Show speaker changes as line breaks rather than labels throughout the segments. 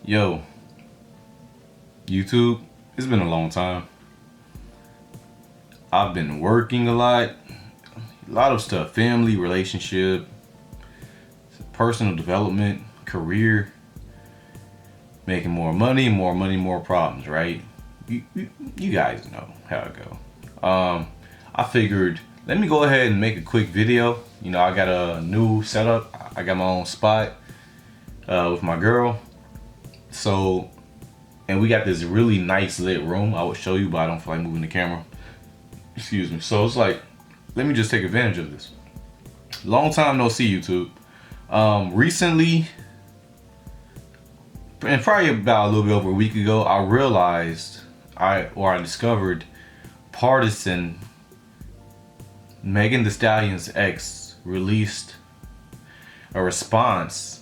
Yo, YouTube, it's been a long time. I've been working a lot of stuff, family, relationship, personal development, career, making more money, more problems, right? You guys know how it go. I figured, let me go ahead and make a quick video. You know, I got a new setup. I got my own spot with my girl. So, and we got this really nice lit room. I would show you, but I don't feel like moving the camera. Excuse me. So it's like, let me just take advantage of this. Long time no see, YouTube. Recently, and probably about a little bit over a week ago, I realized, I discovered Pardi, Megan Thee Stallion's ex, released a response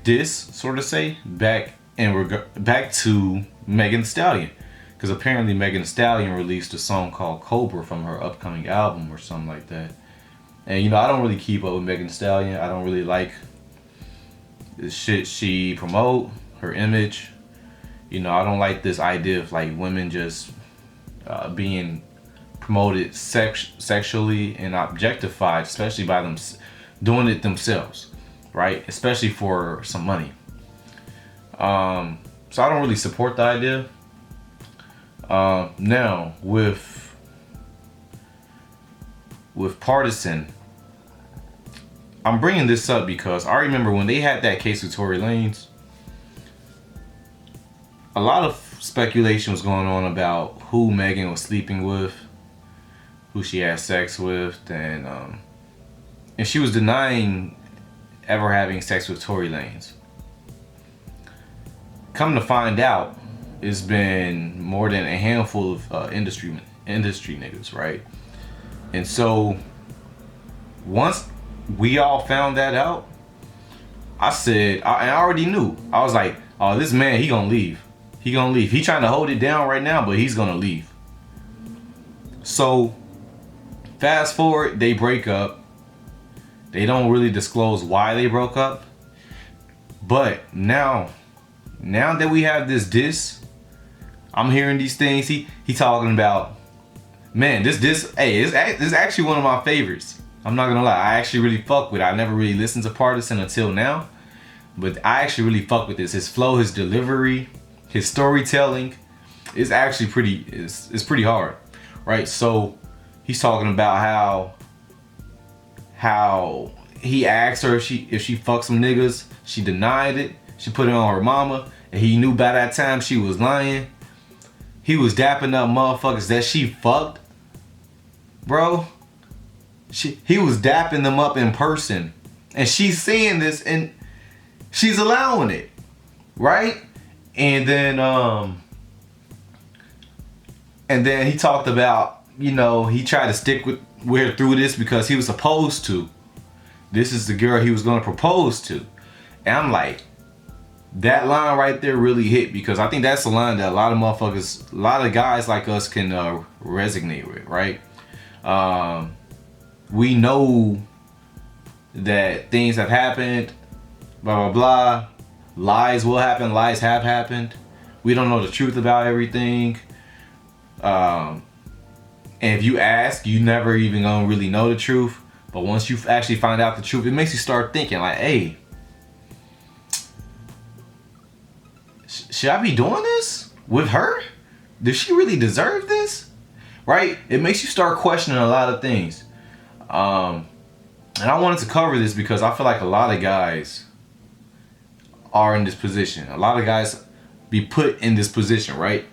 sort of say back to Megan Thee Stallion, because apparently Megan Thee Stallion released a song called Cobra from her upcoming album or something like that. And you know, I don't really keep up with Megan Thee Stallion. I don't really like the shit she promote, her image. You know, I don't like this idea of like women just being promoted sexually and objectified, especially by them doing it themselves, right? Especially for some money. So I don't really support the idea. Now with Pardi, I'm bringing this up because I remember when they had that case with Tory Lanez, a lot of speculation was going on about who Megan was sleeping with, who she had sex with, and she was denying ever having sex with Tory Lanez. Come to find out, it's been more than a handful of industry niggas, right? And so once we all found that out, I said, I already knew. I was like, oh, this man, he gonna leave. He gonna leave. He trying to hold it down right now, but he's gonna leave. So fast forward, they break up. They don't really disclose why they broke up. But now that we have this, I'm hearing these things. He talking about, man, this hey, this is actually one of my favorites. I'm not gonna lie, I actually really fuck with it. I never really listened to Pardi until now, but I actually really fuck with this. His flow, his delivery, his storytelling is actually it's pretty hard, right? So he's talking about how he asked her if she fucked some niggas. She denied it. She put it on her mama, and he knew by that time she was lying. He was dapping up motherfuckers that she fucked, bro. He was dapping them up in person, and she's seeing this and she's allowing it, right? And then he talked about, you know, he tried to stick with her through this because he was supposed to. This is the girl he was gonna propose to. And I'm like, that line right there really hit, because I think that's a line that a lot of motherfuckers, a lot of guys like us can resonate with, right? We know that things have happened, blah, blah, blah. Lies will happen, lies have happened. We don't know the truth about everything. And if you ask, you never even gonna really know the truth. But once you actually find out the truth, it makes you start thinking like, hey, should I be doing this with her? Does she really deserve this? Right? It makes you start questioning a lot of things. And I wanted to cover this because I feel like a lot of guys are in this position. A lot of guys be put in this position, right?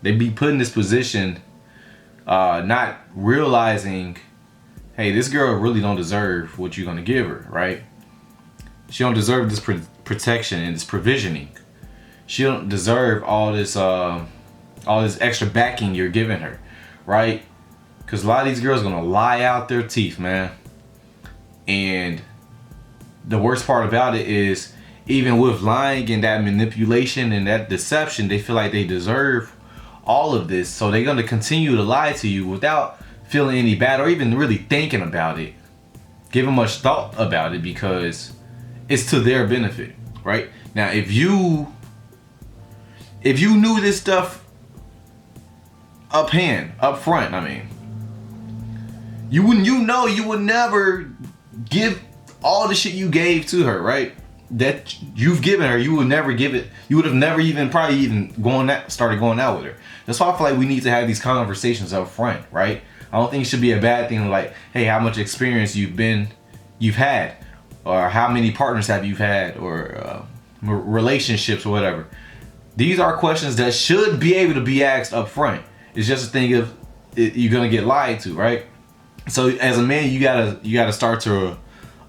They be put in this position not realizing, hey, this girl really don't deserve what you're gonna give her, right? She don't deserve this protection and this provisioning. She don't deserve all this extra backing you're giving her, right? Because a lot of these girls are gonna lie out their teeth, man. And the worst part about it is, even with lying and that manipulation and that deception, they feel like they deserve all of this. So they're gonna continue to lie to you without feeling any bad or even really thinking about it, giving much thought about it, because it's to their benefit, right? Now, if you knew this stuff up front, I mean, you would never give all the shit you gave to her, right? That you've given her, you would never give it. You would have never even started going out with her. That's why I feel like we need to have these conversations up front, right? I don't think it should be a bad thing like, hey, how much experience you've had, or how many partners have you had, or relationships or whatever. These are questions that should be able to be asked up front. It's just a thing of you're gonna get lied to, right? So as a man, you gotta start to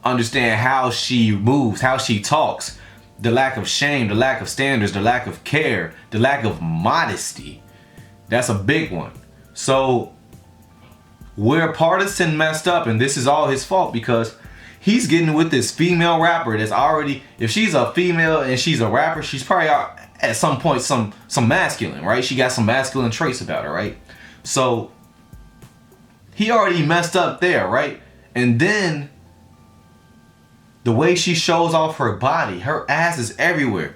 understand how she moves, how she talks, the lack of shame, the lack of standards, the lack of care, the lack of modesty. That's a big one. So where Partisan messed up, and this is all his fault, because he's getting with this female rapper that's already, if she's a female and she's a rapper, she's probably at some point some masculine, right? She got some masculine traits about her, right? So he already messed up there, right? And then the way she shows off her body, her ass is everywhere.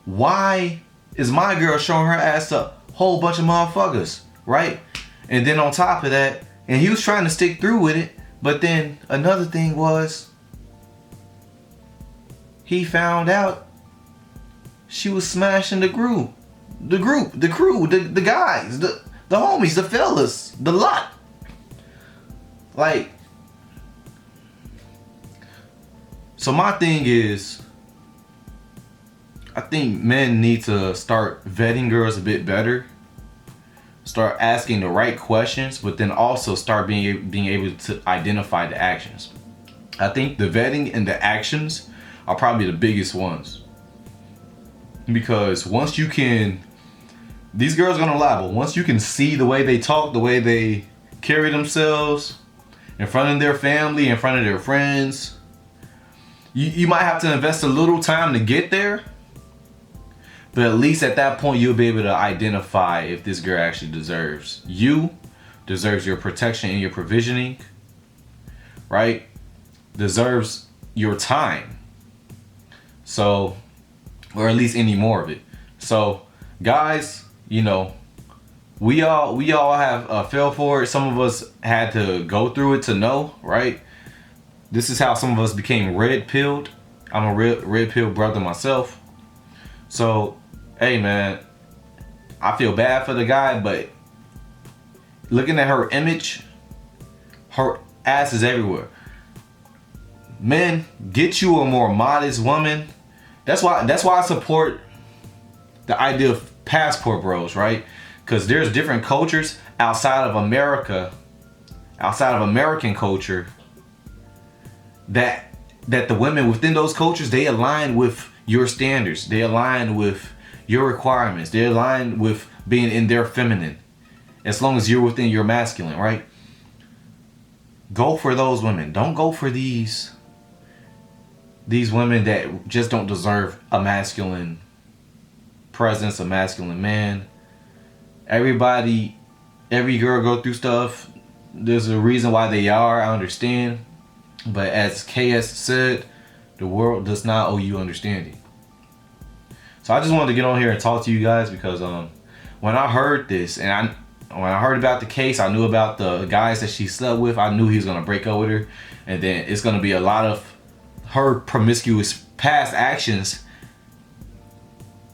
Why is my girl showing her ass to a whole bunch of motherfuckers, right? And then on top of that, and he was trying to stick through with it, but then another thing was, he found out she was smashing the crew, the guys, the homies, the fellas, the lot. Like, so my thing is, I think men need to start vetting girls a bit better. Start asking the right questions, but then also start being able to identify the actions. I think the vetting and the actions are probably the biggest ones. Because once you can, these girls are gonna lie, but once you can see the way they talk, the way they carry themselves in front of their family, in front of their friends, you might have to invest a little time to get there. But at least at that point, you'll be able to identify if this girl actually deserves your protection and your provisioning, right? Deserves your time. So, or at least any more of it. So, guys, you know, we all have fell for it. Some of us had to go through it to know, right? This is how some of us became red-pilled. I'm a red-pilled brother myself. So, hey man, I feel bad for the guy, but looking at her image, her ass is everywhere. Men, get you a more modest woman. That's why I support the idea of passport bros, right? Because there's different cultures outside of America, outside of American culture, that the women within those cultures, they align with your standards. They align with your requirements. They align with being in their feminine. As long as you're within your masculine, right? Go for those women. Don't go for these women that just don't deserve a masculine presence, a masculine man. Every girl go through stuff. There's a reason why they are, I understand. But as KS said, the world does not owe you understanding. So I just wanted to get on here and talk to you guys because when I heard this, and when I heard about the case, I knew about the guys that she slept with. I knew he was gonna break up with her, and then it's gonna be a lot of her promiscuous past actions,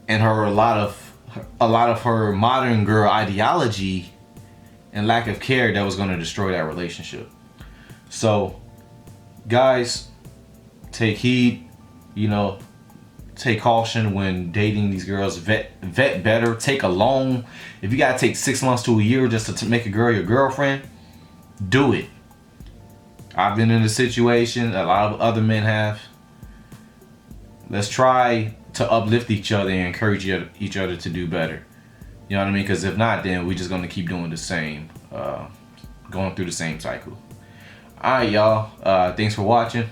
and a lot of her modern girl ideology and lack of care that was gonna destroy that relationship. So, guys, take heed. You know, take caution when dating these girls. Vet better. Take a loan. If you gotta take 6 months to a year just to make a girl your girlfriend, do it. I've been in a situation, a lot of other men have. Let's try to uplift each other and encourage each other to do better. You know what I mean? Because if not, then we're just gonna keep doing the same, going through the same cycle. All right, y'all. Thanks for watching.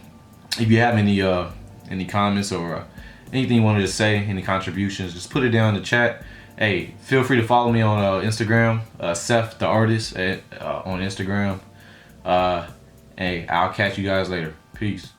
If you have any comments or anything you wanted to say, any contributions, just put it down in the chat. Hey, feel free to follow me on Instagram, Seth the Artist on Instagram. Hey, I'll catch you guys later. Peace.